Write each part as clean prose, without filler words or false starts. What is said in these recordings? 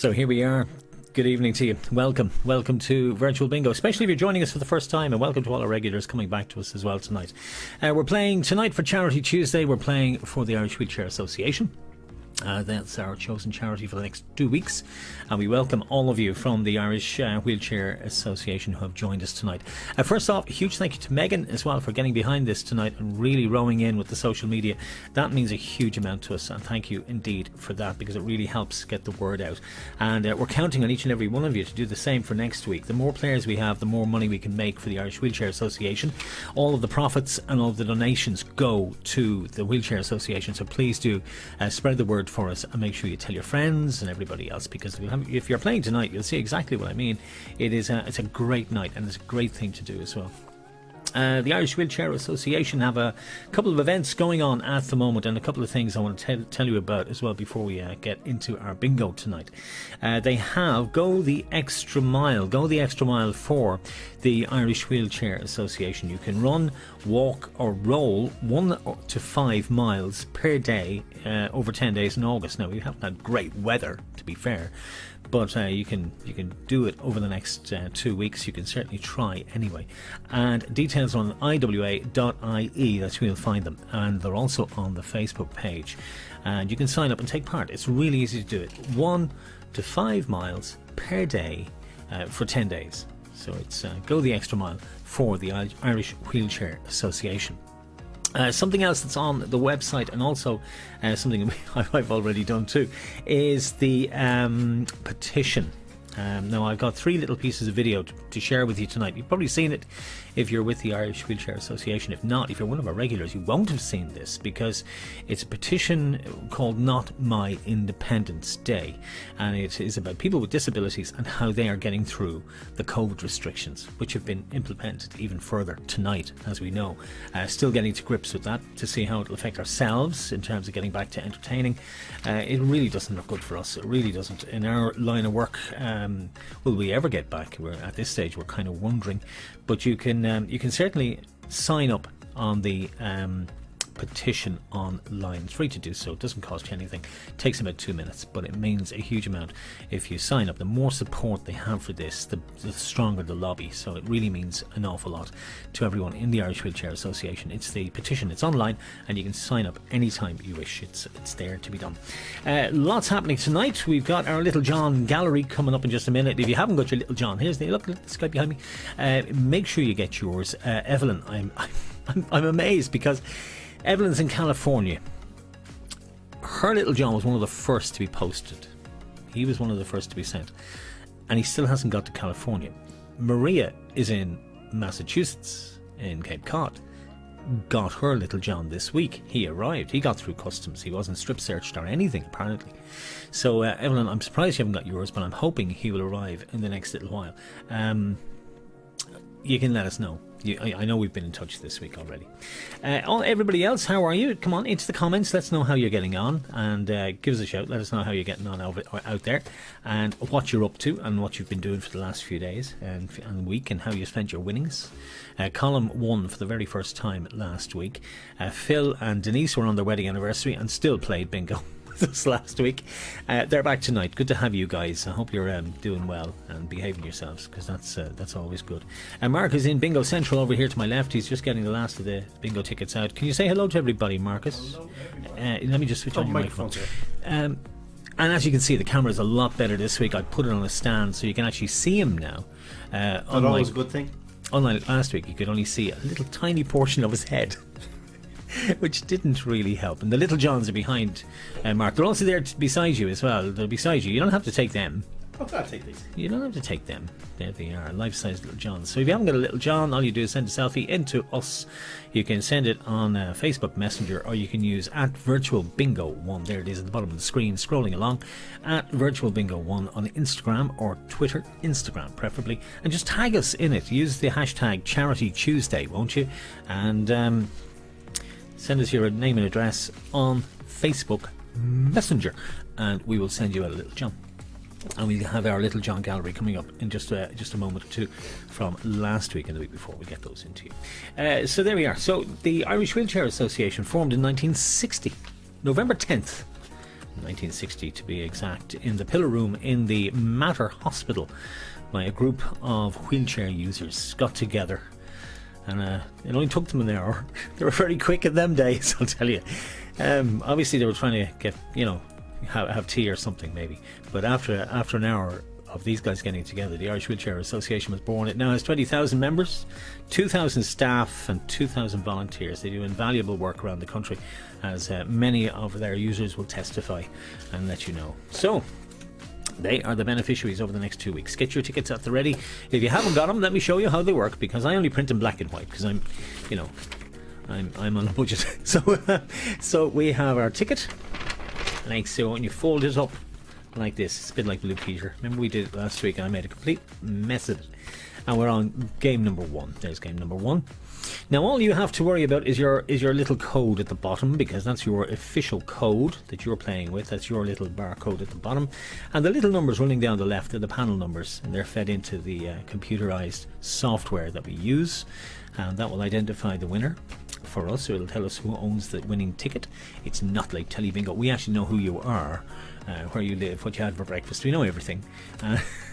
So here we are. Good evening to you. Welcome to Virtual Bingo, especially if you're joining us for the first time, and welcome to all our regulars coming back to us as well tonight. We're playing tonight for Charity Tuesday. We're playing for the Irish Wheelchair Association. That's our chosen charity for the next 2 weeks, and we welcome all of you from the Irish Wheelchair Association who have joined us tonight. First off, a huge thank you to Megan as well for getting behind this tonight and really rowing in with the social media. That means a huge amount to us, and thank you indeed for that, because it really helps get the word out. And we're counting on each and every one of you to do the same for next week. The more players we have, the more money we can make for the Irish Wheelchair Association. All of the profits and all of the donations go to the Wheelchair Association, so please do spread the word for us, and make sure you tell your friends and everybody else, because if you're playing tonight, you'll see exactly what I mean. It's a great night, and it's a great thing to do as well. The Irish Wheelchair Association have a couple of events going on at the moment, and a couple of things I want to tell you about as well before we get into our bingo tonight. They have Go the Extra Mile for the Irish Wheelchair Association. You can run, walk or roll 1 to 5 miles per day over 10 days in August. Now, we haven't had great weather, to be fair, but you can do it over the next 2 weeks. You can certainly try anyway. And details on iwa.ie, that's where you'll find them, and they're also on the Facebook page, and you can sign up and take part. It's really easy to do it. 1 to 5 miles per day for 10 days. So it's Go the Extra Mile for the Irish Wheelchair Association. Something else that's on the website, and also something I've already done too, is the petition. Now, I've got 3 little pieces of video to share with you tonight. You've probably seen it if you're with the Irish Wheelchair Association. If not, if you're one of our regulars, you won't have seen this, because it's a petition called Not My Independence Day, and it is about people with disabilities and how they are getting through the COVID restrictions, which have been implemented even further tonight, as we know. Still getting to grips with that to see how it will affect ourselves in terms of getting back to entertaining. It really doesn't look good for us. It really doesn't. In our line of work, will we ever get back? At this stage, we're kind of wondering, but you can certainly sign up on the petition online. It's free to do so. It doesn't cost you anything. It takes about 2 minutes, but it means a huge amount if you sign up. The more support they have for this, the stronger the lobby. So it really means an awful lot to everyone in the Irish Wheelchair Association. It's the petition. It's online, and you can sign up anytime you wish. It's there to be done. Lots happening tonight. We've got our Little John gallery coming up in just a minute. If you haven't got your Little John, here's the look at this guy behind me. Make sure you get yours. Evelyn, I'm amazed, because Evelyn's in California. Her Little John was one of the first to be posted. He was one of the first to be sent, and he still hasn't got to California. Maria is in Massachusetts, in Cape Cod. Got her Little John this week. He arrived. He got through customs. He wasn't strip searched or anything, apparently. So Evelyn, I'm surprised you haven't got yours, but I'm hoping he will arrive in the next little while. You can let us know. I know we've been in touch this week already. Everybody else, how are you? Come on into the comments. Let's know how you're getting on, and give us a shout. Let us know how you're getting on out there, and what you're up to, and what you've been doing for the last few days and week, and how you spent your winnings. Colin won for the very first time last week. Phil and Denise were on their wedding anniversary and still played bingo this last week. They're back tonight. Good to have you guys. I hope you're doing well and behaving yourselves, because that's always good. Mark is in Bingo Central over here to my left. He's just getting the last of the bingo tickets out. Can you say hello to everybody, Marcus? Hello, everybody. Let me just switch on your microphone. And as you can see, the camera is a lot better this week. I put it on a stand so you can actually see him now. That's always a good thing. Unlike last week, you could only see a little tiny portion of his head, which didn't really help. And the Little Johns are behind Mark. They're also there beside you as well. They're beside you. You don't have to take them. I'll take these. You don't have to take them. There they are, life-size Little Johns. So if you haven't got a Little John, all you do is send a selfie into us. You can send it on Facebook Messenger, or you can use @VirtualBingo1. There it is at the bottom of the screen, scrolling along. @VirtualBingo1 on Instagram or Twitter. Instagram, preferably. And just tag us in it. Use the hashtag Charity Tuesday, won't you? And send us your name and address on Facebook Messenger, and we will send you out a Little John. And we have our Little John gallery coming up in just a moment or two from last week and the week before. We get those into you. So there we are. So the Irish Wheelchair Association formed in 1960, November 10th, 1960 to be exact, in the pillar room in the Mater Hospital, by a group of wheelchair users got together. And it only took them an hour. They were very quick in them days, I'll tell you. Obviously they were trying to get, have tea or something maybe. But after an hour of these guys getting together, the Irish Wheelchair Association was born. It now has 20,000 members, 2,000 staff and 2,000 volunteers. They do invaluable work around the country, as many of their users will testify and let you know. So they are the beneficiaries over the next 2 weeks. Get your tickets at the ready. If you haven't got them, let me show you how they work, because I only print in black and white, because I'm on a budget. So we have our ticket, like so, and you fold it up like this. It's a bit like Blue Peter. Remember we did it last week and I made a complete mess of it. And we're on game number 1. There's game number 1. Now all you have to worry about is your little code at the bottom, because that's your official code that you're playing with. That's your little barcode at the bottom, and the little numbers running down the left are the panel numbers, and they're fed into the computerized software that we use, and that will identify the winner for us. So it'll tell us who owns the winning ticket. It's not like Telebingo. We actually know who you are, where you live, what you had for breakfast. We know everything.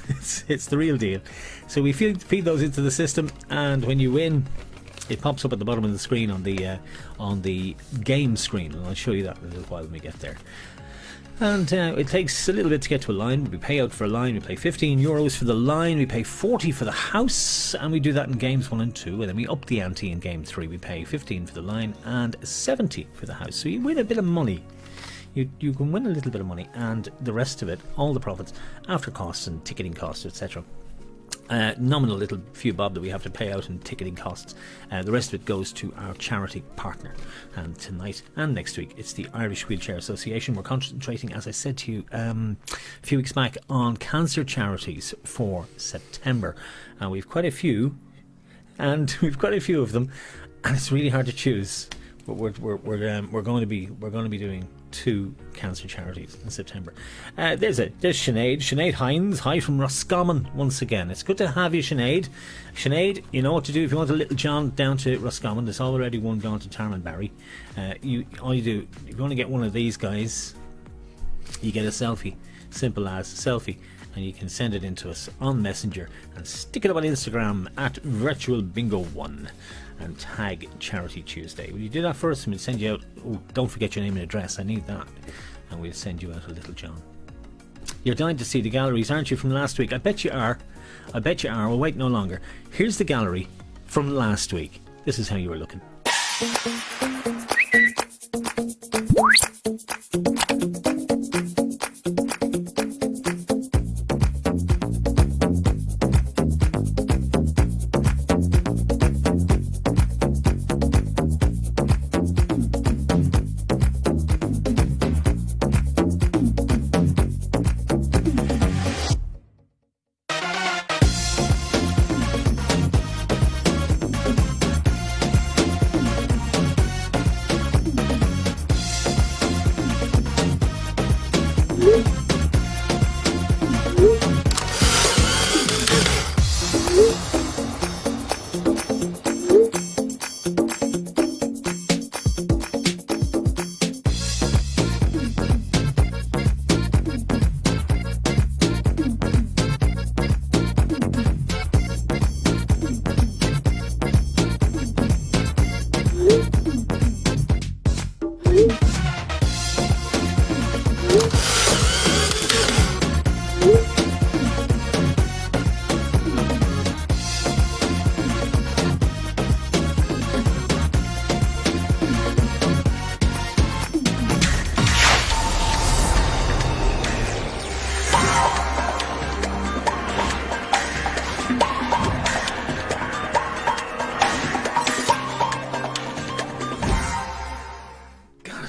It's the real deal. So we feed those into the system, and when you win, it pops up at the bottom of the screen on the game screen, and I'll show you that in a little while when we get there. And it takes a little bit to get to a line. We pay out for a line. We pay €15 for the line. We pay 40 for the house, and we do that in games 1 and 2. And then we up the ante in game 3. We pay 15 for the line and 70 for the house. So you win a bit of money. You can win a little bit of money, and the rest of it, all the profits after costs and ticketing costs, etc. Nominal little few bob that we have to pay out in ticketing costs. The rest of it goes to our charity partner. And tonight and next week, it's the Irish Wheelchair Association. We're concentrating, as I said to you a few weeks back, on cancer charities for September. And we've quite a few, and we've quite a few of them, and it's really hard to choose. But we're going to be doing 2 cancer charities in September. There's Sinead Hines. Hi from Roscommon once again. It's good to have you, Sinead. Sinead, you know what to do if you want a little John down to Roscommon. There's already one gone to Tarmanbarry. All you do, if you want to get one of these guys, you get a selfie. Simple as selfie. And you can send it in to us on Messenger and stick it up on Instagram at virtualbingo1 and tag Charity Tuesday. Will you do that for us? And we'll send you out. Oh, don't forget your name and address. I need that. And we'll send you out a little John. You're dying to see the galleries, aren't you, from last week? I bet you are. We'll wait no longer. Here's the gallery from last week. This is how you were looking.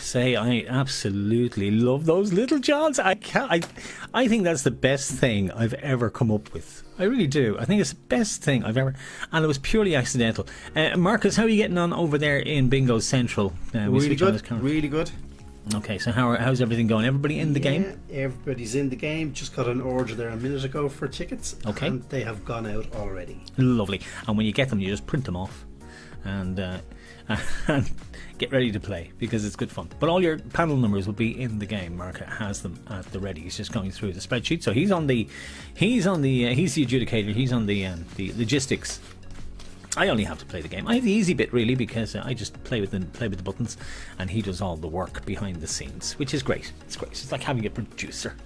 Say, I absolutely love those little Johns. I think that's the best thing I've ever come up with. I really do. I think it's the best thing I've ever, and it was purely accidental. Marcus, how are you getting on over there in Bingo Central? Really good. Really good. Okay, so how's everything going? Everybody in the game? Everybody's in the game. Just got an order there a minute ago for tickets. Okay. And they have gone out already. Lovely. And when you get them, you just print them off. And and get ready to play, because it's good fun. But all your panel numbers will be in the game. Mark has them at the ready. He's just going through the spreadsheet. So he's the adjudicator. He's on the logistics. I only have to play the game. I have the easy bit, really, because I just play with the buttons, and he does all the work behind the scenes, which is great. It's great. It's like having a producer.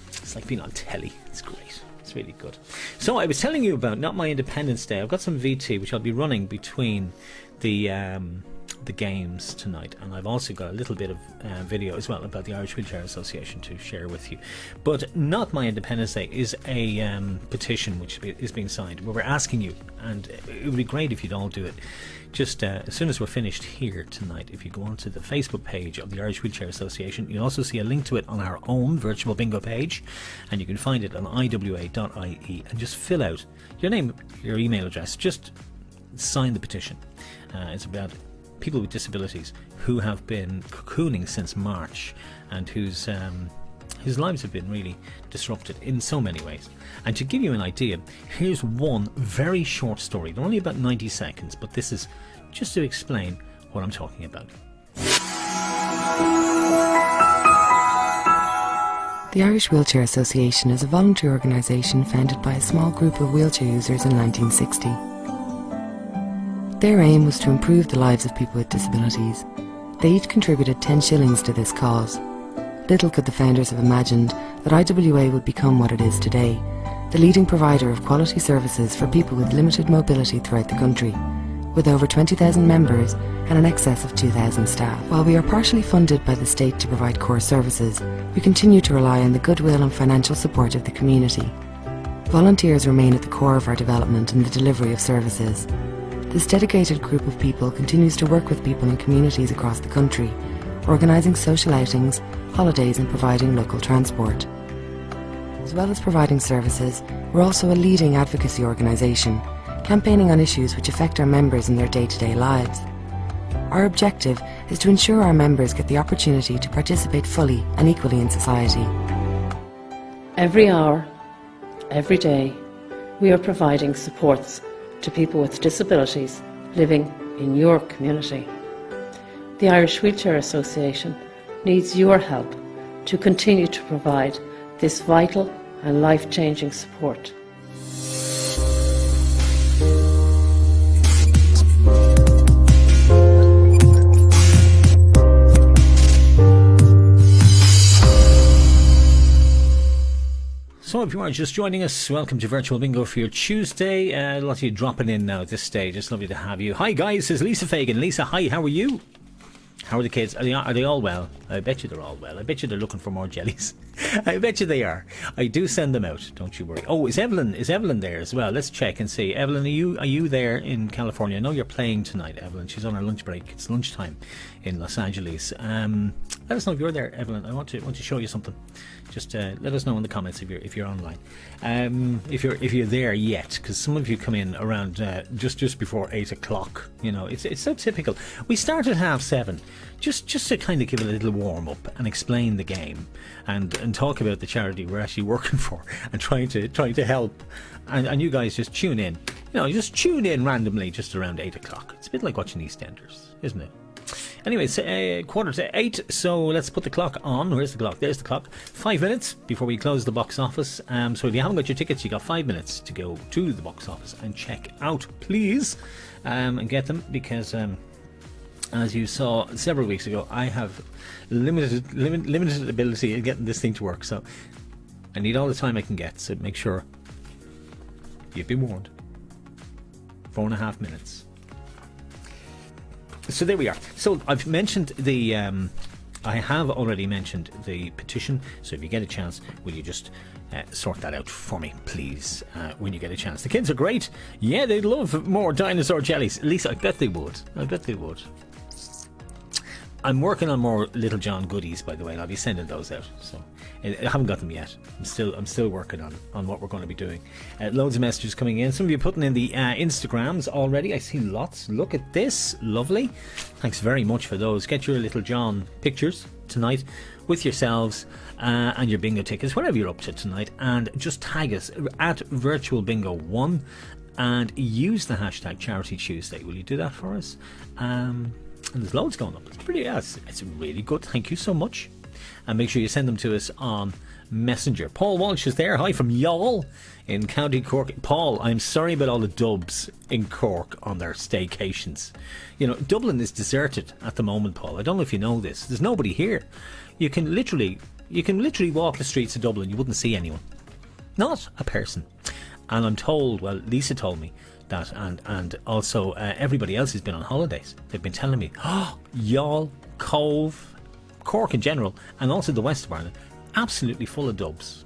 It's like being on telly. It's great. It's really good. So I was telling you about Not My Independence Day. I've got some VT which I'll be running between the games tonight, and I've also got a little bit of video as well about the Irish Wheelchair Association to share with you. But Not My Independence Day is a petition which is being signed, where we're asking you, and it would be great if you'd all do it, just as soon as we're finished here tonight. If you go onto the Facebook page of the Irish Wheelchair Association, you'll also see a link to it on our own virtual bingo page, and you can find it on iwa.ie, and just fill out your name, your email address, just sign the petition. It's about people with disabilities who have been cocooning since March, and whose lives have been really disrupted in so many ways. And to give you an idea, here's one very short story. They're only about 90 seconds, but this is just to explain what I'm talking about. The Irish Wheelchair Association is a voluntary organisation founded by a small group of wheelchair users in 1960. Their aim was to improve the lives of people with disabilities. They each contributed 10 shillings to this cause. Little could the founders have imagined that IWA would become what it is today, the leading provider of quality services for people with limited mobility throughout the country, with over 20,000 members and in excess of 2,000 staff. While we are partially funded by the state to provide core services, we continue to rely on the goodwill and financial support of the community. Volunteers remain at the core of our development and the delivery of services. This dedicated group of people continues to work with people in communities across the country, organising social outings, holidays and providing local transport. As well as providing services, we're also a leading advocacy organisation, campaigning on issues which affect our members in their day-to-day lives. Our objective is to ensure our members get the opportunity to participate fully and equally in society. Every hour, every day, we are providing supports to people with disabilities living in your community. The Irish Wheelchair Association needs your help to continue to provide this vital and life-changing support. So if you are just joining us, welcome to Virtual Bingo for your Tuesday. A lot of you dropping in now at this stage. It's lovely to have you. Hi guys, this is Lisa Fagan. Lisa, hi, how are you? How are the kids? Are they all well? I bet you they're all well. I bet you they're looking for more jellies. I bet you they are. I do send them out, don't you worry. Oh, is Evelyn there as well? Let's check and see. Evelyn, are you there in California? I know you're playing tonight, Evelyn. She's on her lunch break. It's lunchtime in Los Angeles. Let us know if you're there, Evelyn. I want to show you something. Just let us know in the comments if you're online. If you're there yet, because some of you come in around just before 8 o'clock. You know, it's so typical. We start at 7:30, just to kind of give it a little warm up and explain the game and talk about the charity we're actually working for and trying to help. And you guys just tune in. You know, just tune in randomly just around 8 o'clock. It's a bit like watching EastEnders, isn't it? Anyway, it's 7:45, so let's put the clock on. Where's the clock? There's the clock. 5 minutes before we close the box office. So if you haven't got your tickets, you got 5 minutes to go to the box office and check out, please, and get them, because as you saw several weeks ago, I have limited ability in getting this thing to work. So I need all the time I can get. So make sure you've been warned. 4.5 minutes. So there we are. So I've mentioned I have already mentioned the petition. So if you get a chance, will you just sort that out for me, please, when you get a chance. The kids are great. Yeah, they'd love more dinosaur jellies. At least I bet they would. I'm working on more Little John goodies, by the way, and I'll be sending those out. So I haven't got them yet. I'm still working on what we're going to be doing. Loads of messages coming in. Some of you putting in the Instagrams already. I see lots. Look at this. Lovely. Thanks very much for those. Get your Little John pictures tonight with yourselves and your bingo tickets, whatever you're up to tonight, and just tag us at Virtual Bingo 1 and use the hashtag Charity Tuesday. Will you do that for us? And there's loads going up. It's pretty, it's really good. Thank you so much. And make sure you send them to us on Messenger. Paul Walsh is there. Hi from Youghal in County Cork. Paul, I'm sorry about all the dubs in Cork on their staycations. You know, Dublin is deserted at the moment, Paul. I don't know if you know this. There's nobody here. You can literally walk the streets of Dublin. You wouldn't see anyone. Not a person. And I'm told, well, Lisa told me that, and also everybody else has been on holidays. They've been telling me, Youghal, Cove, Cork in general, and also the west of Ireland, absolutely full of dubs.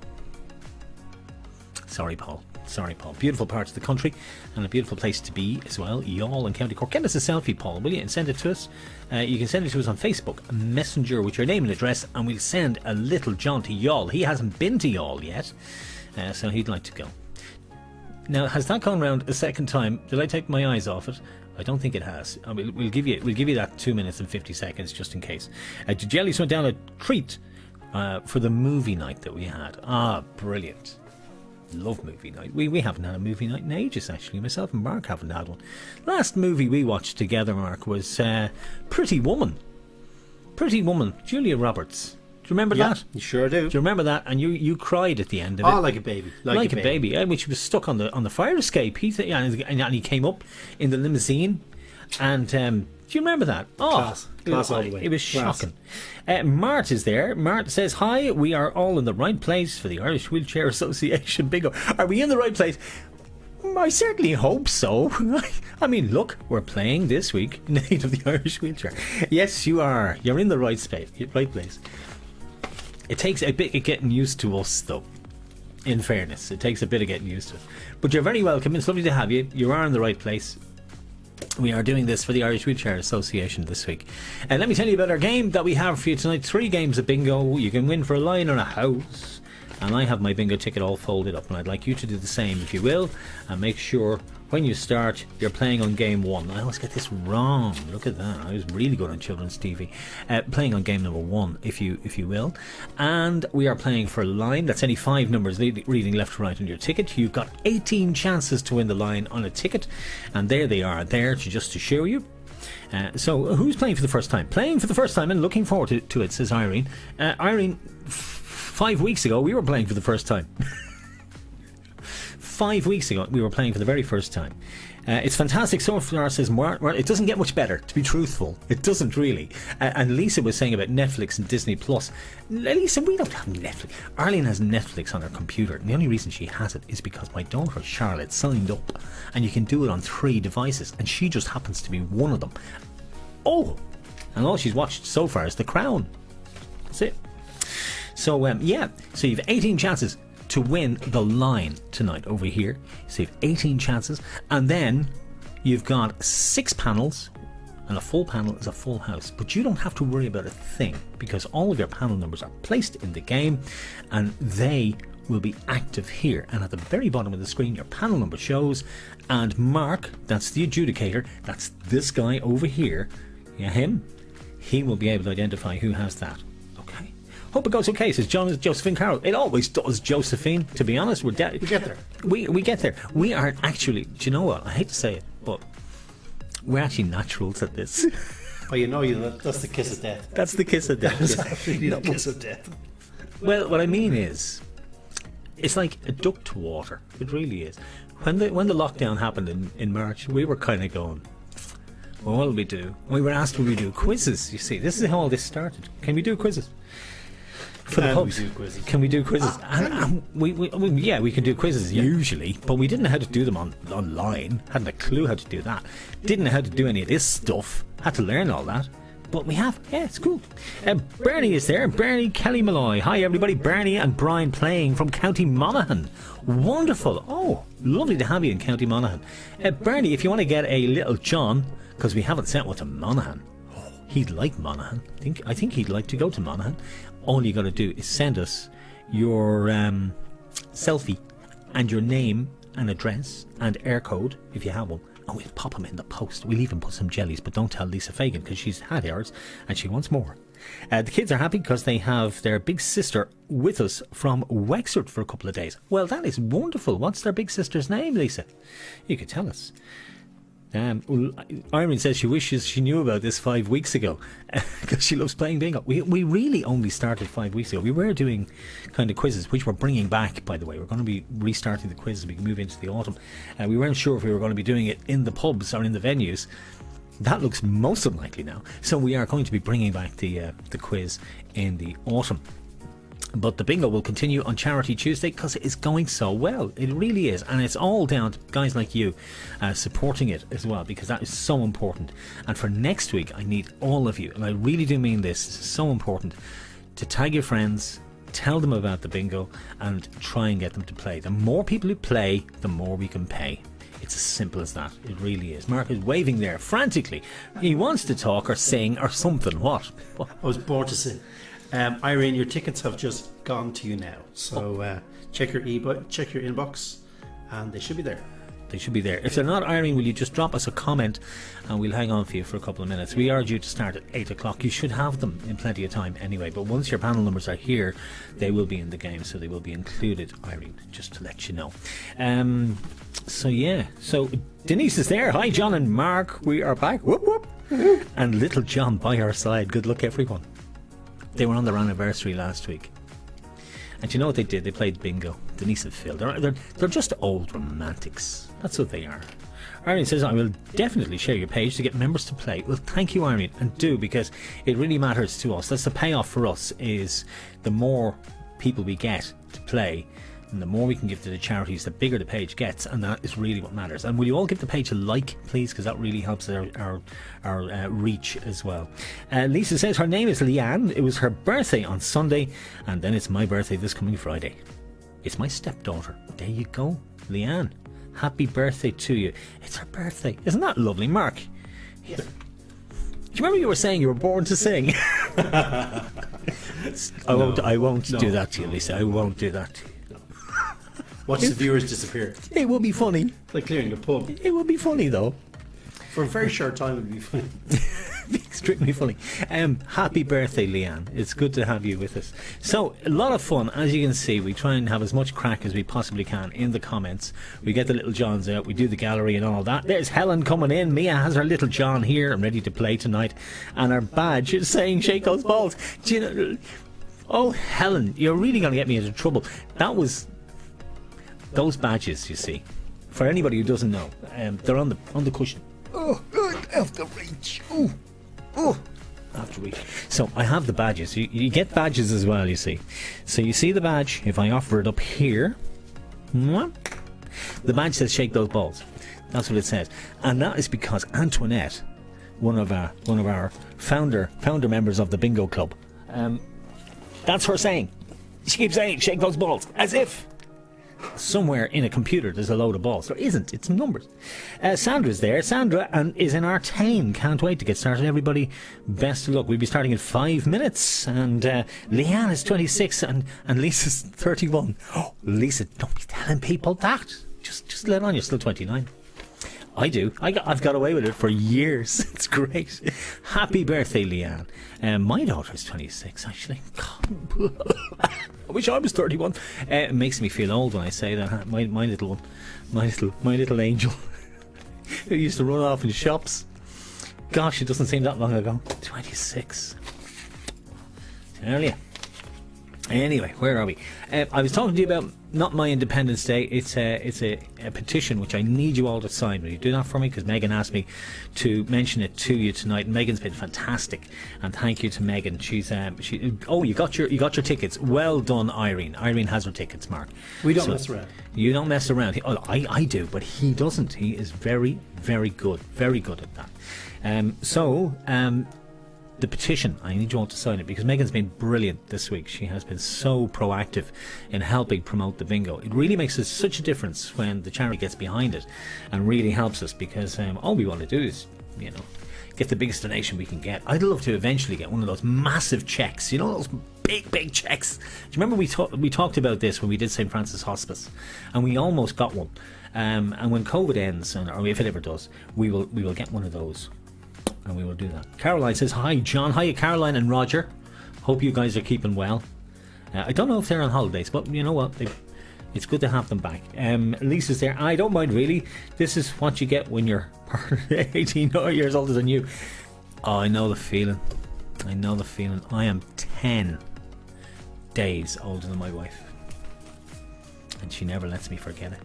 Sorry, Paul. Beautiful parts of the country and a beautiful place to be as well. Youghal and County Cork. Get us a selfie, Paul, will you? And send it to us. You can send it to us on Facebook, Messenger, with your name and address, and we'll send a little John to Youghal. He hasn't been to Youghal yet, so he'd like to go. Now, has that gone round a second time? Did I take my eyes off it? I don't think it has. We'll give you that 2 minutes and 50 seconds just in case. Jellies went down a treat for the movie night that we had. Brilliant. Love movie night. We haven't had a movie night in ages, actually. Myself and Mark haven't had one. Last movie we watched together, Mark, was Pretty Woman. Julia Roberts. Do you remember that? You sure do. Do you remember that? And you cried at the end of it. Oh, like a baby. Like a baby. Which was stuck on the fire escape. And he came up in the limousine. And do you remember that? Class all the way. It was shocking. Mart is there. Mart says, hi, we are all in the right place for the Irish Wheelchair Association bingo. Are we in the right place? I certainly hope so. I mean, look, we're playing this week in aid of the Irish Wheelchair. Yes, you are. You're in the right space, right place. It takes a bit of getting used to us, though. In fairness, it takes a bit of getting used to it. But you're very welcome. It's lovely to have you. You are in the right place. We are doing this for the Irish Wheelchair Association this week. And let me tell you about our game that we have for you tonight. 3 games of bingo. You can win for a line or a house. And I have my bingo ticket all folded up, and I'd like you to do the same if you will. And make sure when you start, you're playing on game 1. I always get this wrong. Look at that. I was really good on children's TV. Playing on game number 1, if you will. And we are playing for a line. That's any 5 numbers reading left to right on your ticket. You've got 18 chances to win the line on a ticket. And there they are, there just to show you. So who's playing for the first time? Playing for the first time and looking forward to it, says Irene. Irene, 5 weeks ago we were playing for the first time. 5 weeks ago we were playing for the very first time. It's fantastic so far, says Mark. It doesn't get much better, to be truthful. It doesn't really. And Lisa was saying about Netflix and Disney Plus. Lisa, we don't have Netflix. Arlene has Netflix on her computer, and the only reason she has it is because my daughter Charlotte signed up, and you can do it on 3 devices, and she just happens to be one of them. And all she's watched so far is The Crown. That's it. So so you've 18 chances to win the line tonight over here. So you've 18 chances, and then you've got 6 panels, and a full panel is a full house. But you don't have to worry about a thing, because all of your panel numbers are placed in the game, and they will be active here. And at the very bottom of the screen, your panel number shows, and Mark, that's the adjudicator, that's this guy over here, him, he will be able to identify who has that. Hope it goes okay, says Josephine Carroll. It always does, Josephine. To be honest, we get there. We get there. We are actually, do you know what? I hate to say it, but we're actually naturals at this. Well, that's the kiss of death. That's the kiss of death. That's actually the kiss of death. Well, what I mean is, it's like a duck to water. It really is. When the lockdown happened in March, we were kind of going, well, what'll we do? We were asked, will we do quizzes? You see, this is how all this started. Can we do quizzes? For the pubs. Can we do quizzes? We can do quizzes usually, but we didn't know how to do them online. Hadn't a clue how to do that. Didn't know how to do any of this stuff. Had to learn all that. But we have. Yeah, it's cool. Bernie is there. Bernie Kelly Malloy. Hi everybody. Bernie and Brian playing from County Monaghan. Wonderful. Oh, lovely to have you in County Monaghan. Bernie, if you want to get a little John, because we haven't sent one to Monaghan. He'd like Monaghan. I think he'd like to go to Monaghan. All you got to do is send us your selfie and your name and address and air code if you have one, and we'll pop them in the post. We'll even put some jellies, but don't tell Lisa Fagan because she's had ours and she wants more. The kids are happy because they have their big sister with us from Wexford for a couple of days. Well, that is wonderful. What's their big sister's name, Lisa? You could tell us. Irene says she wishes she knew about this 5 weeks ago because she loves playing bingo. We really only started 5 weeks ago. We were doing kind of quizzes, which we're bringing back, by the way. We're going to be restarting the quizzes as we move into the autumn. We weren't sure if we were going to be doing it in the pubs or in the venues. That looks most unlikely now. So we are going to be bringing back the quiz in the autumn. But the bingo will continue on Charity Tuesday because it is going so well. It really is. And it's all down to guys like you supporting it as well, because that is so important. And for next week, I need all of you, and I really do mean this, this is so important, to tag your friends, tell them about the bingo, and try and get them to play. The more people who play, the more we can pay. It's as simple as that. It really is. Mark is waving there frantically. He wants to talk or sing or something. What? I was bored to sing. Irene, your tickets have just gone to you now. So check your inbox, and they should be there. They should be there. If they're not, Irene, will you just drop us a comment and we'll hang on for you for a couple of minutes. We are due to start at 8 o'clock. You should have them in plenty of time anyway, but once your panel numbers are here, they will be in the game, so they will be included, Irene, just to let you know. So Denise is there. Hi, John and Mark. We are back. Whoop, whoop. And little John by our side. Good luck, everyone. They were on their anniversary last week. And you know what they did? They played bingo. Denise and Phil. They're just old romantics. That's what they are. Irene says, I will definitely share your page to get members to play. Well, thank you, Irene. And do, because it really matters to us. That's the payoff for us, is the more people we get to play, and the more we can give to the charities, the bigger the page gets, and that is really what matters. And will you all give the page a like, please, because that really helps our reach as well. Lisa says her name is Leanne. It was her birthday on Sunday, and then it's my birthday this coming Friday. It's my stepdaughter. There you go, Leanne. Happy birthday to you. It's her birthday. Isn't that lovely, Mark? Yes. Do you remember you were saying you were born to sing? I won't do that to you, Lisa. I won't do that to you. Watch the viewers disappear. It will be funny. Like clearing the pub. It will be funny, though. For a very short time, it would be funny. Extremely funny. Happy birthday, Leanne. It's good to have you with us. So, a lot of fun. As you can see, we try and have as much crack as we possibly can in the comments. We get the little Johns out. We do the gallery and all that. There's Helen coming in. Mia has her little John here and ready to play tonight. And our badge is saying, shake those balls. Do you know? Oh, Helen, you're really going to get me into trouble. That was... Those badges, you see, for anybody who doesn't know, they're on the cushion. Oh, I have to reach. I have to reach. So I have the badges. You get badges as well, you see. So you see the badge. If I offer it up here, the badge says "shake those balls." That's what it says, and that is because Antoinette, one of our founder members of the bingo club, that's her saying. She keeps saying "shake those balls," as if somewhere in a computer there's a load of balls. There isn't. It's numbers. Sandra's there. Sandra is in our team. Can't wait to get started, everybody. Best of luck. We'll be starting in 5 minutes. And Leanne is 26 and Lisa's 31. Oh, Lisa, don't be telling people that. Just let on. You're still 29. I do. I've got away with it for years. It's great. Happy birthday, Leanne. My daughter's 26, actually. I wish I was 31. It makes me feel old when I say that. My little one, my little angel, who used to run off in shops. Gosh, it doesn't seem that long ago. 26. Tell you. Anyway, where are we? I was talking to you about not my Independence Day. It's a petition which I need you all to sign. Will you do that for me? Because Megan asked me to mention it to you tonight. And Megan's been fantastic, and thank you to Megan. She's you got your tickets. Well done, Irene. Irene has her tickets, Mark. We don't mess around. You don't mess around. I do, but he doesn't. He is very, very good at that. The petition, I need you all to sign it because Megan's been brilliant this week. She has been so proactive in helping promote the bingo. It really makes us such a difference when the charity gets behind it and really helps us, because all we want to do is, get the biggest donation we can get. I'd love to eventually get one of those massive checks, those big checks. Do you remember we talked about this when we did St. Francis Hospice, and we almost got one. And when COVID ends, or if it ever does, we will get one of those. and we will do that. Caroline says, hi John. Hi Caroline and Roger. Hope you guys are keeping well. I don't know if they're on holidays, but you know what? It's good to have them back. Lisa's there. I don't mind really. This is what you get when you're 18 years older than you. Oh, I know the feeling. I know the feeling. I am 10 days older than my wife, and she never lets me forget it.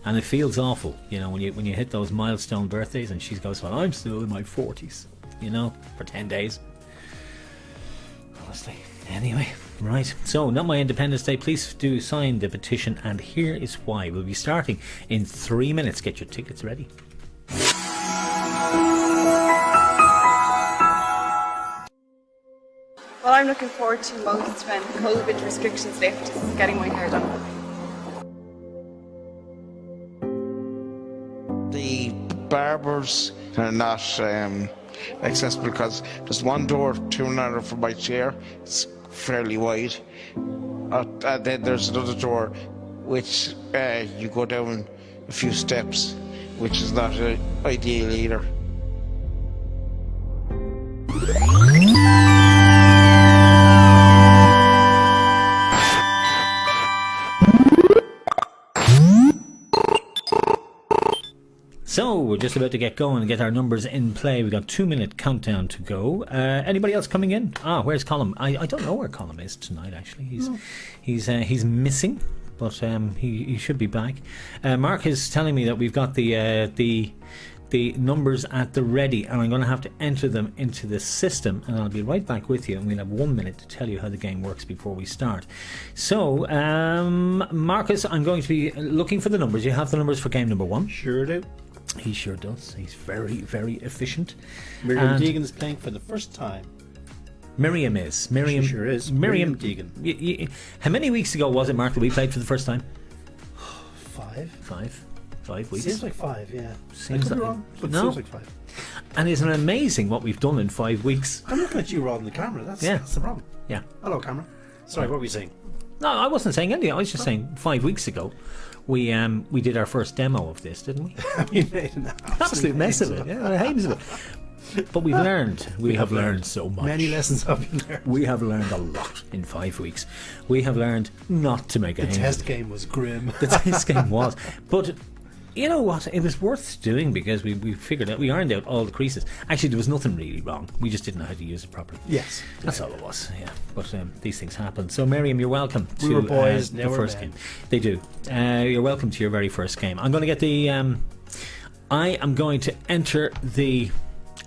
And it feels awful, you know, when you hit those milestone birthdays and she goes, well, I'm still in my 40s, you know, for 10 days. Honestly. Anyway, right. So, not my Independence Day. Please do sign the petition, and here is why. We'll be starting in 3 minutes. Get your tickets ready. Well, I'm looking forward to most when COVID restrictions lift is getting my hair done. The barbers are not accessible because there's one door to another for my chair. It's fairly wide. And then there's another door which you go down a few steps, which is not ideal either. So we're just about to get going and get our numbers in play. We've got 2-minute countdown to go. Anybody else coming in? Where's Colm? I don't know where Colm is tonight. Actually, he's missing, but he should be back. Mark is telling me that we've got the numbers at the ready, and I'm going to have to enter them into the system, and I'll be right back with you, and we'll have 1 minute to tell you how the game works before we start. So, Marcus, I'm going to be looking for the numbers. You have the numbers for game number 1? Sure do. He sure does. He's very, very efficient. Miriam Deegan is playing for the first time. Miriam is. Miriam She sure is. Miriam Deegan. How many weeks ago was it, Mark, that we played for the first time? 5. 5 weeks. Seems like 5, yeah. Seems I could be like- wrong, but No. seems like 5. And isn't it amazing what we've done in 5 weeks? I'm looking at you, Rod, on the camera. That's the problem. Yeah. Hello, camera. Sorry, what were you saying? No, I wasn't saying anything. I was just saying 5 weeks ago we did our first demo of this, didn't we? We made an Absolute mess of it. Yeah, I hated it. But we've learned. We have learned so much. Many lessons have been learned. We have learned a lot in 5 weeks. We have learned not to make a The test game was grim. The test game was. But you know what? It was worth doing because we figured out, we ironed out all the creases. Actually, there was nothing really wrong. We just didn't know how to use it properly. Yes. That's all it was, yeah. But these things happen. So, Miriam, you're welcome to We were boys, the now we're first men. game. They do. You're welcome to your very first game. I'm going to get the... I am going to enter the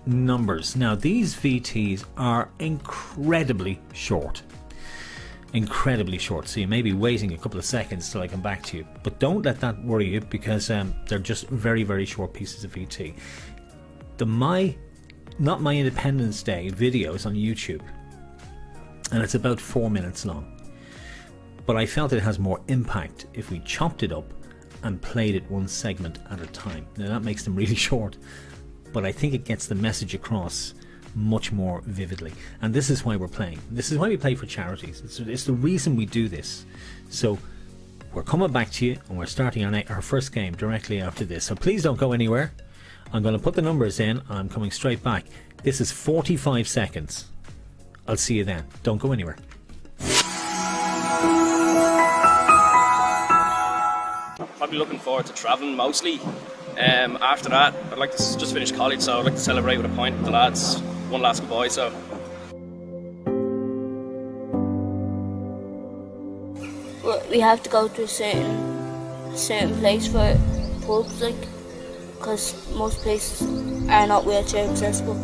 numbers. Now, these VTs are incredibly short. Incredibly short, so you may be waiting a couple of seconds till I come back to you, but don't let that worry you because they're just very, very short pieces of VT. The Not My Independence Day video is on YouTube, and it's about 4 minutes long, but I felt it has more impact if we chopped it up and played it one segment at a time. Now that makes them really short, but I think it gets the message across much more vividly, and this is why we're playing. This is why we play for charities. It's the reason we do this. So we're coming back to you, and we're starting our first game directly after this, so please don't go anywhere. I'm going to put the numbers in. I'm coming straight back. This is 45 seconds. I'll see you then. Don't go anywhere. Probably looking forward to travelling mostly. After that, I'd like to just finish college, so I'd like to celebrate with a pint with the lads. One last goodbye, so. Well, we have to go to a certain place for pubs, like, because most places are not wheelchair accessible.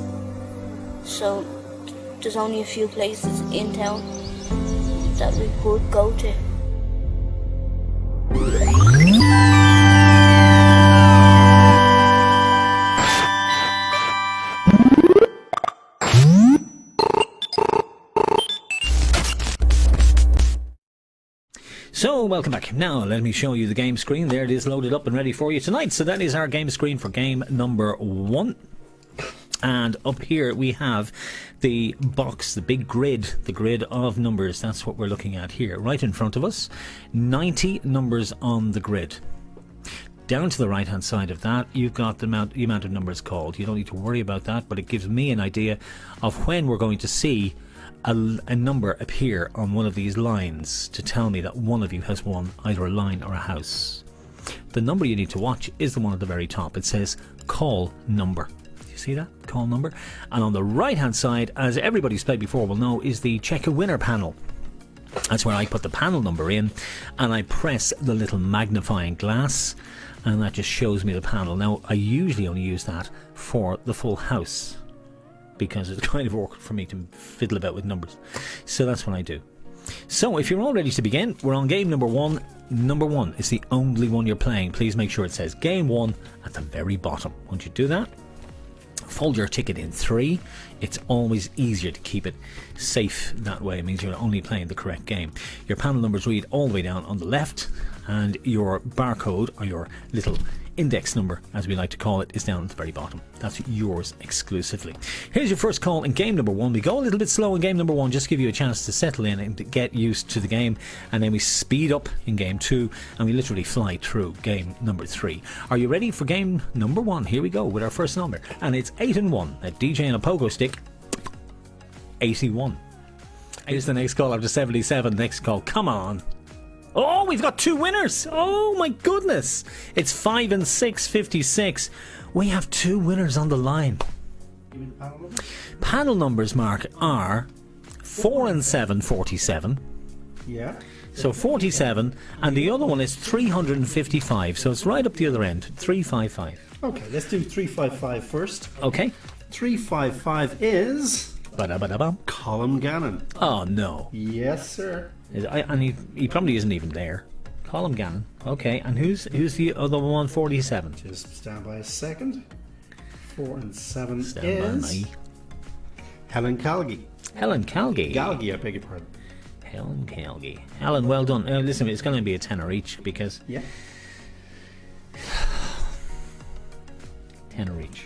So there's only a few places in town that we could go to. So, welcome back. Now, let me show you the game screen. There it is, loaded up and ready for you tonight. So that is our game screen for game number 1. And up here we have the box, the big grid, the grid of numbers. That's what we're looking at here, right in front of us. 90 numbers on the grid. Down to the right hand side of that, you've got the amount of numbers called. You don't need to worry about that, but it gives me an idea of when we're going to see a number appear on one of these lines to tell me that one of you has won either a line or a house. The number you need to watch is the one at the very top. It says call number. You see that? Call number. And on the right hand side, as everybody's played before will know, is the check a winner panel. That's where I put the panel number in and I press the little magnifying glass and that just shows me the panel. Now I usually only use that for the full house because it's kind of awkward for me to fiddle about with numbers. So that's what I do. So if you're all ready to begin, we're on game number 1. Number 1 is the only one you're playing. Please make sure it says game 1 at the very bottom. Once you do that, fold your ticket in 3. It's always easier to keep it safe that way. It means you're only playing the correct game. Your panel numbers read all the way down on the left, and your barcode, or your little index number as we like to call it, is down at the very bottom. That's yours exclusively. Here's your first call in game number 1. We go a little bit slow in game number 1 just to give you a chance to settle in and to get used to the game, and then we speed up in game 2 and we literally fly through game number 3. Are you ready for game number 1? Here we go with our first number, and it's 8 and 1. A DJ and a pogo stick. 81. Here's the next call after 77. Next call, come on. Oh, we've got 2 winners. Oh my goodness. It's 5 and 6, 56. We have 2 winners on the line. Give me the panel number. Panel numbers, Mark, are 4 and 7, 47. Yeah. So 47, and the other one is 355. So it's right up the other end, 355. Okay, let's do 355 first. Okay. 355 is Ba-da-ba-da-bum. Colin Gannon. Oh no. Yes, sir. And he probably isn't even there. Colin Gannon. Okay, and who's the other one? 47. Just stand by a second. 4 and 7 Stand by is me. Helen Calgie. Helen Calgie. Galgie, I beg your pardon. Helen Calgie. Helen, well done. Listen, it's going to be a tenner each because Yeah. tenner each.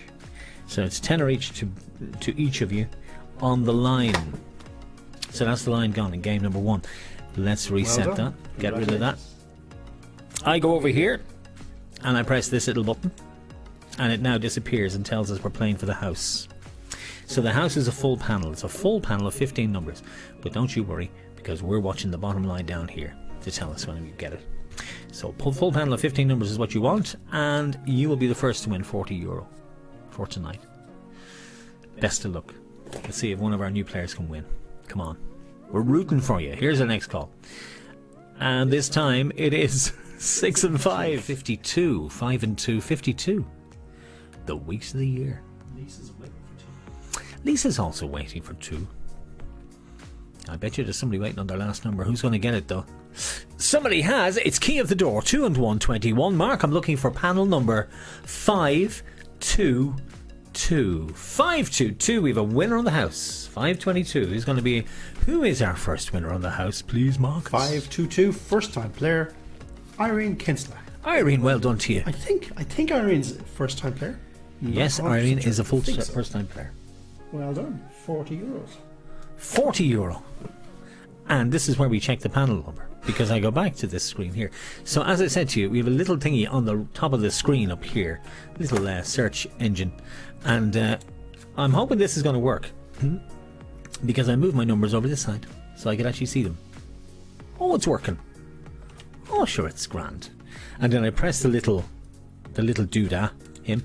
So it's tenner each to each of you on the line. So that's the line gone in game number 1. Let's reset Well that. done. Get rid of that. I go over here and I press this little button and it now disappears and tells us we're playing for the house. So the house is a full panel. It's a full panel of 15 numbers. But don't you worry, because we're watching the bottom line down here to tell us when we get it. So full panel of 15 numbers is what you want, and you will be the first to win €40 for tonight. Best of luck. Let's see if one of our new players can win. Come on. We're rooting for you. Here's the next call. And this time it is 6 and 5, 52. 5 and 2, 52. The weeks of the year. Lisa's waiting for 2. Lisa's also waiting for 2. I bet you there's somebody waiting on their last number. Who's going to get it though? Somebody has. It's key of the door. 2 and 1, 21. Mark, I'm looking for panel number 522. 522. We have a winner on the house. 522. Who is our first winner on the house, please, Mark? 522, first time player, Irene Kinsler. Irene, well done to you. I think Irene's first time player. Yes, Not Irene 100% is a full sure. first time player. Well done. €40. €40. And this is where we check the panel number, because I go back to this screen here. So as I said to you, we have a little thingy on the top of the screen up here, little search engine, and I'm hoping this is going to work, because I moved my numbers over this side so I could actually see them. Oh, it's working. Oh, sure, it's grand. And then I press the little doodah, him,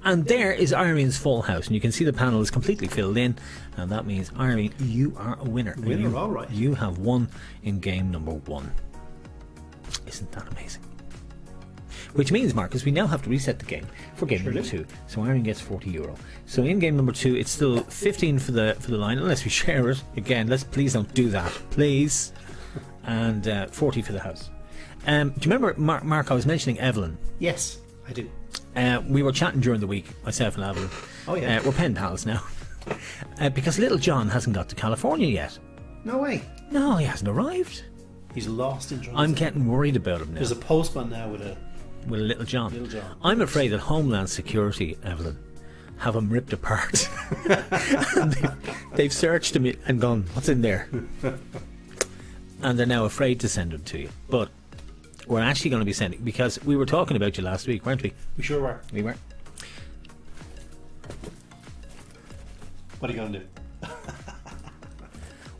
and there is Irene's full house, and you can see the panel is completely filled in, and that means, Irene, you are a winner. Winner, all right. You have won in game number 1. Isn't that amazing? Which means, Marcus, we now have to reset the game for game number 2. So Irene gets €40. So in game number 2, it's still 15 for the line, unless we share it. Again, please don't do that, please. And 40 for the house. Do you remember, Mark, I was mentioning Evelyn? Yes, I do. We were chatting during the week, myself and Evelyn. Oh, yeah. We're pen pals now. Because little John hasn't got to California yet. No way. No, he hasn't arrived. He's lost in transit. I'm getting worried about him now. There's a postman now with a little John. Little John. I'm afraid that Homeland Security, Evelyn, have him ripped apart. And they've searched him and gone, what's in there? And they're now afraid to send him to you. But we're actually going to be sending, because we were talking about you last week, weren't we? We sure were. We were. What are you going to do?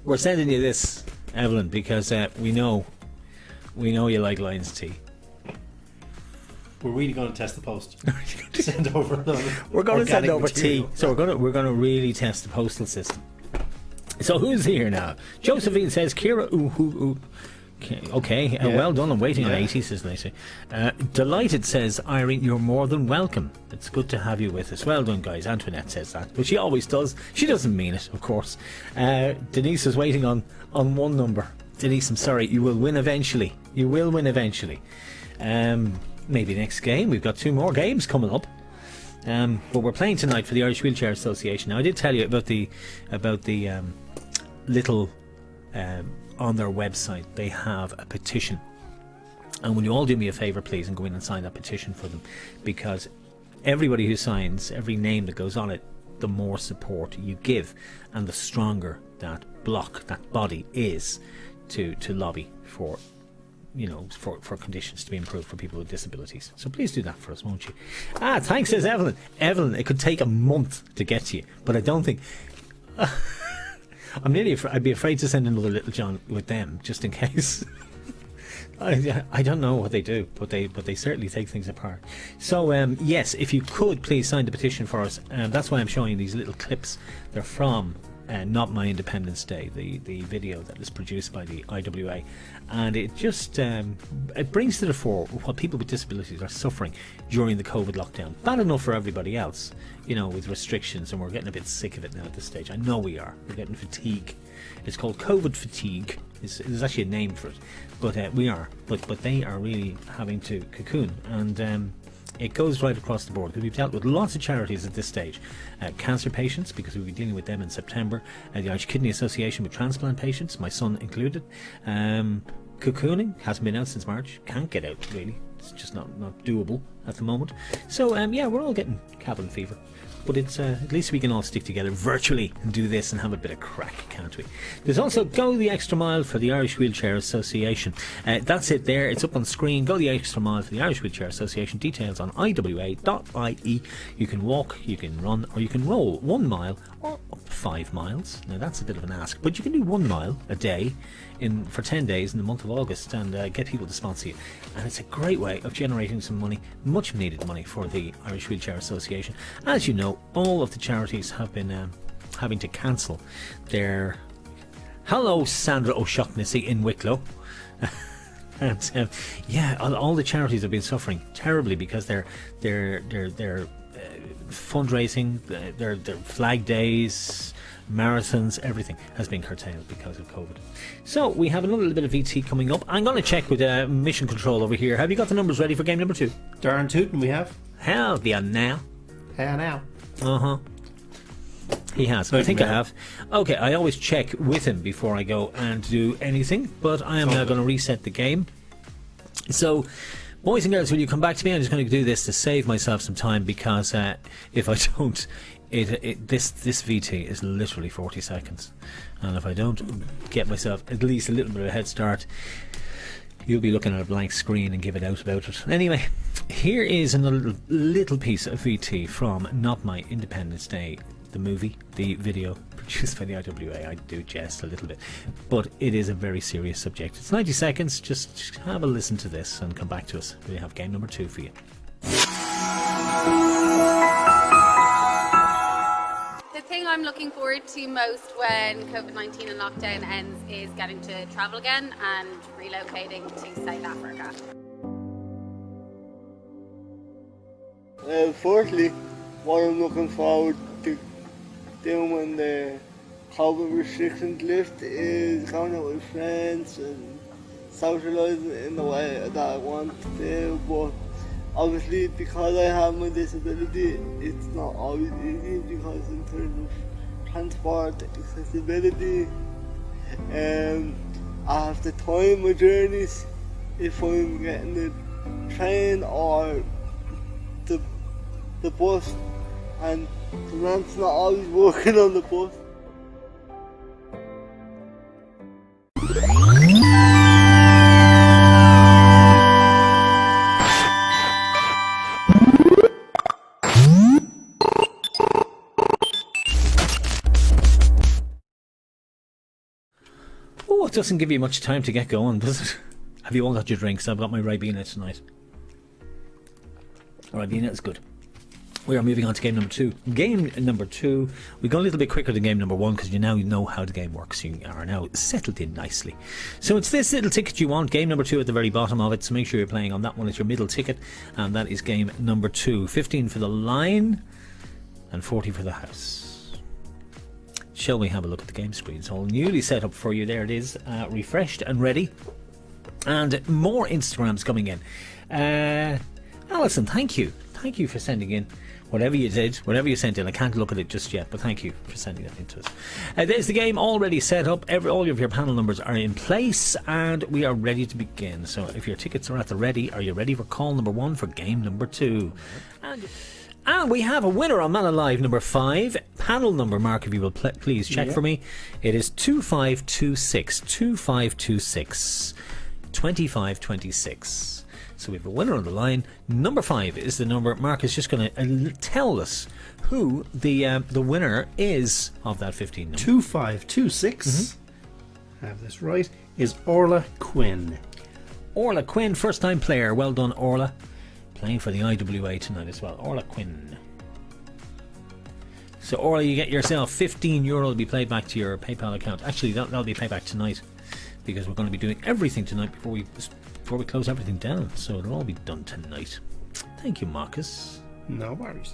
We're sending you this, Evelyn, because we know you like Lions tea. We're really going to test the post. Send over. We're going to send over material. tea, so we're going to really test the postal system. So who's here now? Josephine says, Kira, ooh. Okay, well done. I'm waiting on 80, says Lacey. Delighted says, Irene, you're more than welcome. It's good to have you with us. Well done, guys. Antoinette says that, but she always does. She doesn't mean it, of course. Denise is waiting on one number. Denise, I'm sorry. You will win eventually. You will win eventually. Maybe next game. We've got 2 more games coming up. But we're playing tonight for the Irish Wheelchair Association. Now, I did tell you about the little on their website they have a petition, and will you all do me a favour please and go in and sign that petition for them, because everybody who signs, every name that goes on it, the more support you give and the stronger that body is to lobby for, you know, for conditions to be improved for people with disabilities. So please do that for us, won't you? Thanks, says Evelyn. Evelyn, it could take a month to get to you, but I don't think I'm nearly I'd be afraid to send another Little John with them, just in case. I don't know what they do, but they certainly take things apart. So yes, if you could please sign the petition for us. That's why I'm showing these little clips. They're from Not My Independence Day, the video that is produced by the IWA, and it just it brings to the fore what people with disabilities are suffering during the COVID lockdown. Bad enough for everybody else, you know, with restrictions, and we're getting a bit sick of it now at this stage. I know we are. We're getting fatigue. It's called COVID fatigue. There's actually a name for it, but we are. But they are really having to cocoon, and it goes right across the board, because we've dealt with lots of charities at this stage. Cancer patients, because we'll be dealing with them in September. The Irish Kidney Association with transplant patients, my son included. Cocooning hasn't been out since March. Can't get out, really. It's just not doable at the moment. So yeah, we're all getting cabin fever. But it's at least we can all stick together virtually and do this and have a bit of crack, can't we? There's also Go the Extra Mile for the Irish Wheelchair Association. That's it there. It's up on screen. Go the Extra Mile for the Irish Wheelchair Association. Details on iwa.ie. You can walk, you can run, or you can roll 1 mile or up to 5 miles. Now that's a bit of an ask, but you can do 1 mile a day for 10 days in the month of August and get people to sponsor you. And it's a great way of generating some money, much needed money, for the Irish Wheelchair Association. As you know, all of the charities have been having to cancel their... Hello, Sandra O'Shaughnessy in Wicklow. And yeah, all the charities have been suffering terribly because their fundraising, their flag days, marathons, everything has been curtailed because of COVID. So we have another little bit of VT coming up. I'm going to check with Mission Control over here. Have you got the numbers ready for game number 2? Darn tootin' we have. Hell yeah, now. Hell now. Uh-huh. He has. I think I have. Okay, I always check with him before I go and do anything, but I am now going to reset the game. So, boys and girls, will you come back to me? I'm just going to do this to save myself some time, because if I don't, this VT is literally 40 seconds, and if I don't get myself at least a little bit of a head start, you'll be looking at a blank screen and give it out about it. Anyway, here is another little piece of VT from Not My Independence Day, the movie, the video produced by the IWA. I do jest a little bit, but it is a very serious subject. It's 90 seconds. Just have a listen to this and come back to us. We have game number 2 for you. The thing I'm looking forward to most when COVID-19 and lockdown ends is getting to travel again and relocating to South Africa. Firstly, what I'm looking forward to doing when the COVID restrictions lift is going out with friends and socialising in the way that I want to do, but obviously because I have my disability, it's not always easy, because in terms of transport accessibility, I have to time my journeys if I'm getting the train or the bus, and the ramp's not always working on the bus. Oh, it doesn't give you much time to get going, does it? Have you all got your drinks? I've got my Ribena tonight. Ribena is good. We are moving on to game number 2. Game number 2, we go a little bit quicker than game number 1 because you now know how the game works. You are now settled in nicely. So it's this little ticket you want. Game number 2 at the very bottom of it. So make sure you're playing on that one. It's your middle ticket, and that is game number 2. 15 for the line and 40 for the house. Shall we have a look at the game screen? It's all newly set up for you. There it is, refreshed and ready. And more Instagrams coming in. Alison, thank you. Thank you for sending in whatever you did, whatever you sent in. I can't look at it just yet, but thank you for sending that into us. There's the game already set up. All of your panel numbers are in place, and we are ready to begin. So if your tickets are at the ready, are you ready for call number 1 for game number 2? And we have a winner on Man Alive number 5. Panel number, Mark, if you will please check for me. It is 2526. 2526. 2526. So we have a winner on the line. Number 5 is the number. Mark is just going to tell us who the winner is of that 15 number. 2526. I have this right. Is Orla Quinn. Orla Quinn, first time player. Well done, Orla. Playing for the IWA tonight as well. Orla Quinn. So Orla, you get yourself €15 to be paid back to your PayPal account. Actually, that'll be paid back tonight, because we're going to be doing everything tonight before we close everything down. So it'll all be done tonight. Thank you, Marcus. No worries.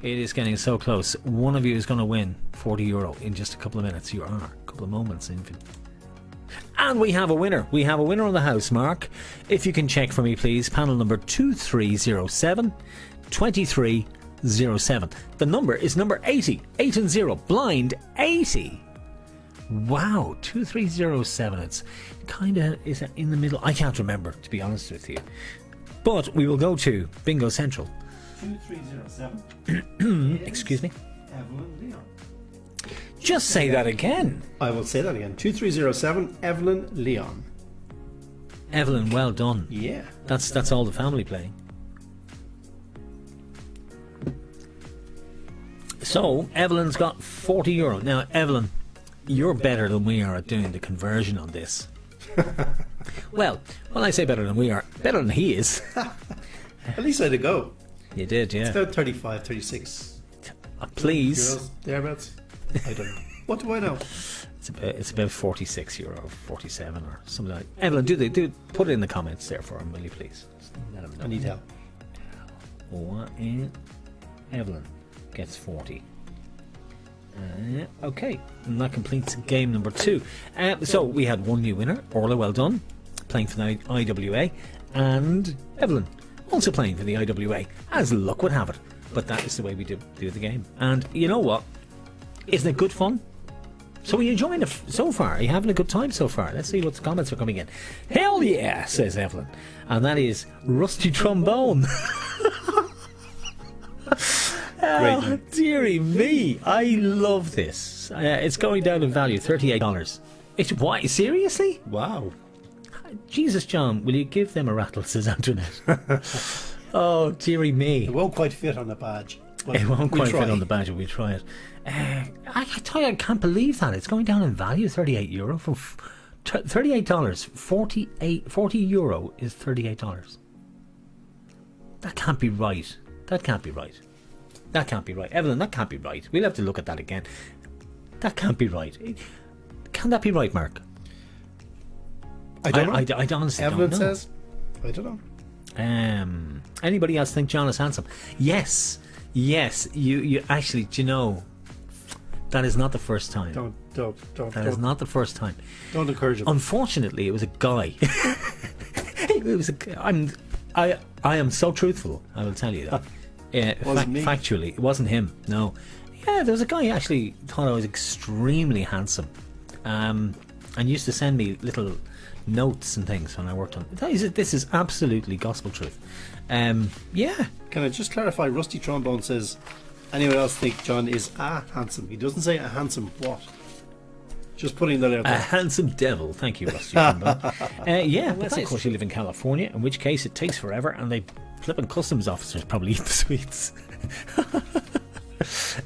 It is getting so close. One of you is going to win €40 in just a couple of minutes. You are a couple of moments in. And we have a winner. We have a winner on the house, Mark. If you can check for me, please. Panel number 2307. 2307. The number is number 80. 80. Blind 80. Wow, 2307. It's kind of is in the middle. I can't remember, to be honest with you. But we will go to Bingo Central. 2307. Excuse me. Evelyn Leon. Just say that again. I will say that again. 2307. Evelyn Leon. Evelyn, well done. Yeah. That's all the family playing. So Evelyn's got €40. Now, Evelyn, you're better than we are at doing the conversion on this. Well, when I say better than we are, better than he is. At least I had to go. You did, yeah. It's about 35, 36. Please. Euros, thereabouts. I don't know. What do I know? It's about €46, 47 or something like that. Evelyn, do put it in the comments there for him, will you please? Let him know. I need help. Evelyn gets 40. Okay, and that completes game number 2. So we had one new winner, Orla, well done, playing for the IWA, and Evelyn, also playing for the IWA, as luck would have it. But that is the way we do the game. And you know what? Isn't it good fun? So are you enjoying it so far? Are you having a good time so far? Let's see what the comments are coming in. Hell yeah, says Evelyn. And that is Rusty Trombone. Oh, dearie me. I love this. It's going down in value, $38. It's why? Seriously? Wow. Jesus, John, will you give them a rattle, says Antoinette. Oh, dearie me. It won't quite fit on the badge. It won't quite fit on the badge, but we'll try it. I tell you, I can't believe that. It's going down in value, €38. From $38. 40 euro is $38. That can't be right. That can't be right. That can't be right. Evelyn, that can't be right. We'll have to look at that again. That can't be right. Can that be right, Mark? I don't know. I honestly Evelyn don't know. says, I don't know. Anybody else think John is handsome? Yes. You actually, do you know, that is not the first time. Don't. That is not the first time. Don't encourage him. Unfortunately, it was a guy. I am so truthful, I will tell you that. Factually, it wasn't him. No. Yeah, there was a guy who actually thought I was extremely handsome, and used to send me little notes and things when I worked on. This is absolutely gospel truth. Yeah. Can I just clarify? Rusty Trombone says, anyone else think John is handsome? He doesn't say a handsome what. Just putting that out there. A handsome devil. Thank you, Rusty Trombone. Yeah, but of course you live in California, in which case it takes forever, and they flipping customs officers probably eat the sweets.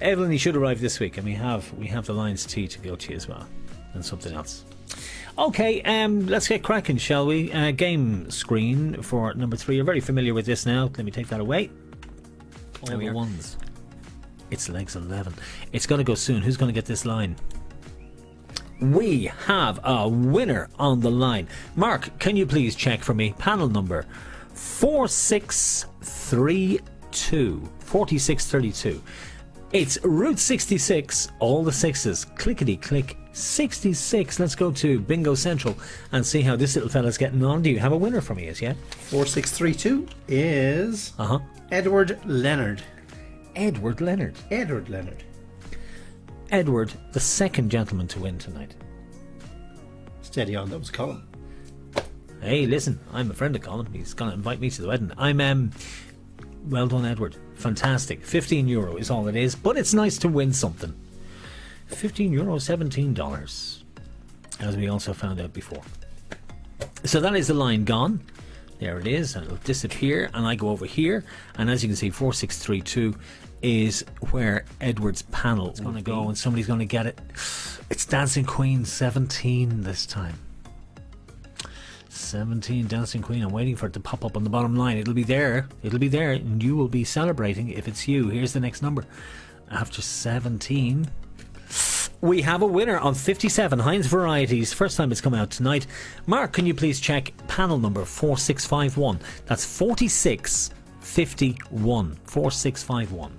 Evelyn, you should arrive this week, and we have the Lions tea to go to as well. and something else. Okay, let's get cracking, shall we? Game screen for number 3. You're very familiar with this now. Let me take that away. All the ones. It's legs 11. It's going to go soon. Who's going to get this line? We have a winner on the line. Mark, can you please check for me? Panel number 4632. 4632. It's Route 66, all the sixes. Clickety click 66. Let's go to Bingo Central and see how this little fella's getting on. Do you have a winner for me as yet? 4632 is Edward Leonard. Edward Leonard. Edward Leonard. Edward, the second gentleman to win tonight. Steady on, that was Colin. Hey, listen, I'm a friend of Colin. He's going to invite me to the wedding. Well done, Edward. Fantastic. €15 is all it is, but it's nice to win something. €15, $17, as we also found out before. So that is the line gone. There it is, and it'll disappear, and I go over here, and as you can see, 4632 is where Edward's panel is going to go, and somebody's going to get it. It's Dancing Queen 17 this time. 17 Dancing Queen. I'm waiting for it to pop up on the bottom line. It'll be there, and you will be celebrating if it's you. Here's the next number. After 17, we have a winner on 57 Heinz Varieties. First time it's come out tonight. Mark, can you please check panel number 4651? That's 4651. 4651.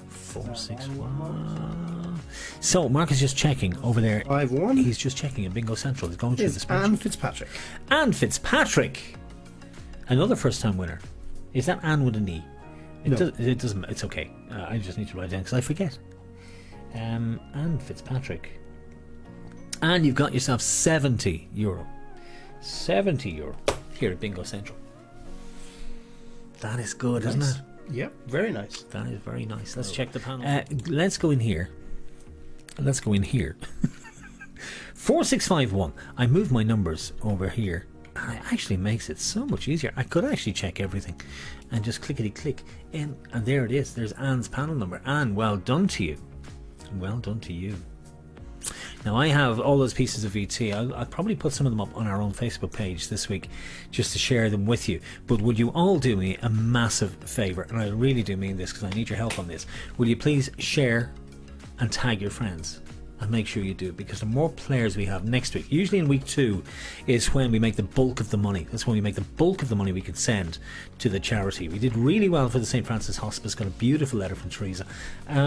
461. So Mark is just checking over there. 5-1. He's just checking in Bingo Central. He's going through the spreadsheet. Anne Fitzpatrick. Anne Fitzpatrick, another first-time winner. Is that Anne with an E? No. It doesn't. It's okay. I just need to write it down because I forget. Anne Fitzpatrick, and you've got yourself €70. €70 here at Bingo Central. That is good, Nice. isn't it? Yep, very nice. That is very nice. Let's check the panel. Let's go in here. 4651. I move my numbers over here, and it actually makes it so much easier. I could actually check everything and just clickety click in, and there it is. There's Anne's panel number. Anne, well done to you. Well done to you. Now I have all those pieces of VT. I'll probably put some of them up on our own Facebook page this week just to share them with you. But would you all do me a massive favour, and I really do mean this because I need your help on this. Will you please share and tag your friends? And make sure you do, because the more players we have next week, usually in week 2 is when we make the bulk of the money. That's when we make the bulk of the money we could send to the charity. We did really well for the St. Francis Hospice. Got a beautiful letter from Teresa.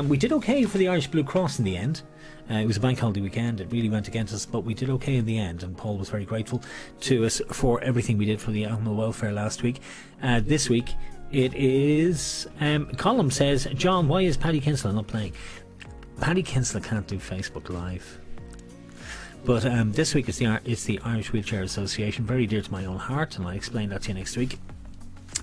We did okay for the Irish Blue Cross in the end. It was a bank holiday weekend. It really went against us, but we did okay in the end, and Paul was very grateful to us for everything we did for the animal welfare last week. This week it is Column says, John, why is Paddy Kinsella not playing? Paddy Kinsella can't do Facebook Live. But this week it's the Irish Wheelchair Association, very dear to my own heart, and I'll explain that to you next week.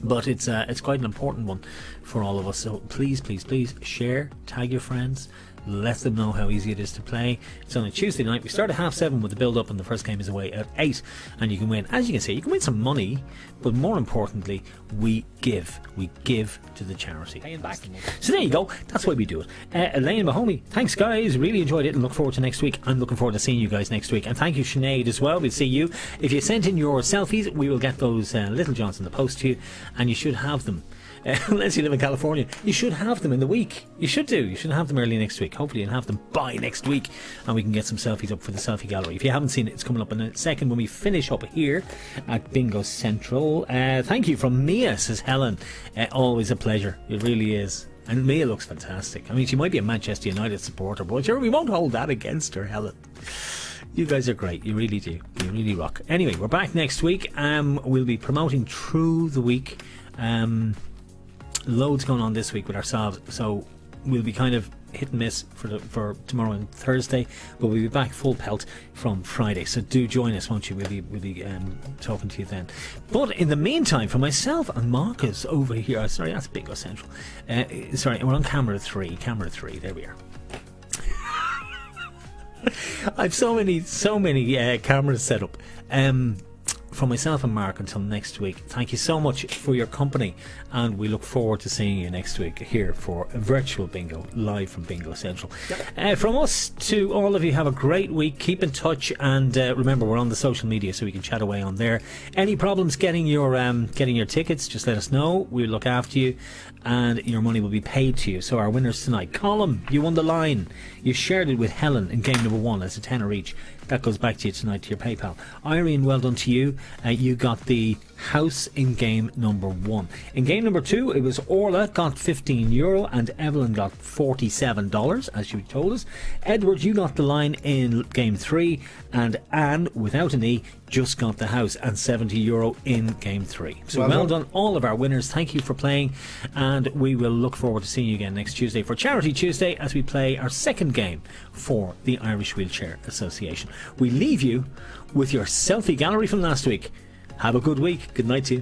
But it's quite an important one for all of us. So please, please, please share, tag your friends, let them know how easy it is to play. It's on a Tuesday night. We start at 7:30 with the build-up, and the first game is away at 8. And you can win, as you can see, you can win some money, but more importantly, we give to the charity. Paying back. So there you go. That's why we do it. Elaine Mahoney, thanks guys. Really enjoyed it, and look forward to next week. I'm looking forward to seeing you guys next week. And thank you, Sinead, as well. We'll see you. If you sent in your selfies, we will get those Little Johns in the post to you, and you should have them. Unless you live in California, you should have them in the week. You should do. You should have them early next week. Hopefully you'll have them by next week, and we can get some selfies up for the selfie gallery. If you haven't seen it, it's coming up in a second when we finish up here at Bingo Central. Thank you from Mia, says Helen. Always a pleasure. It really is. And Mia looks fantastic. I mean, she might be a Manchester United supporter, but sure, we won't hold that against her, Helen. You guys are great. You really do. You really rock. Anyway, we're back next week. We'll be promoting through the week. Loads going on this week with ourselves, so we'll be kind of hit and miss for tomorrow and Thursday, but we'll be back full pelt from Friday. So do join us, won't you? We'll be talking to you then. But in the meantime, for myself and Marcus over here, sorry, that's Bingo Central. Sorry, we're on camera 3. Camera 3. There we are. I've so many cameras set up. from myself and Mark, until next week, thank you so much for your company, and we look forward to seeing you next week here for Virtual Bingo, live from Bingo Central. From us to all of you, have a great week, keep in touch, and remember, we're on the social media so we can chat away on there. Any problems getting your tickets, just let us know. We'll look after you, and your money will be paid to you. So our winners tonight: Colm, you won the line. You shared it with Helen in game number 1 as a tenner each. That goes back to you tonight, to your PayPal. Irene, well done to you. You got the house in game number 1. In game number 2, it was Orla got €15 and Evelyn got $47, as you told us. Edward, you got the line in game 3, and Anne, without an E, just got the house and €70 in game 3. So well done, all of our winners. Thank you for playing, and we will look forward to seeing you again next Tuesday for Charity Tuesday, as we play our second game for the Irish Wheelchair Association. We leave you with your selfie gallery from last week. Have a good week. Good night to you.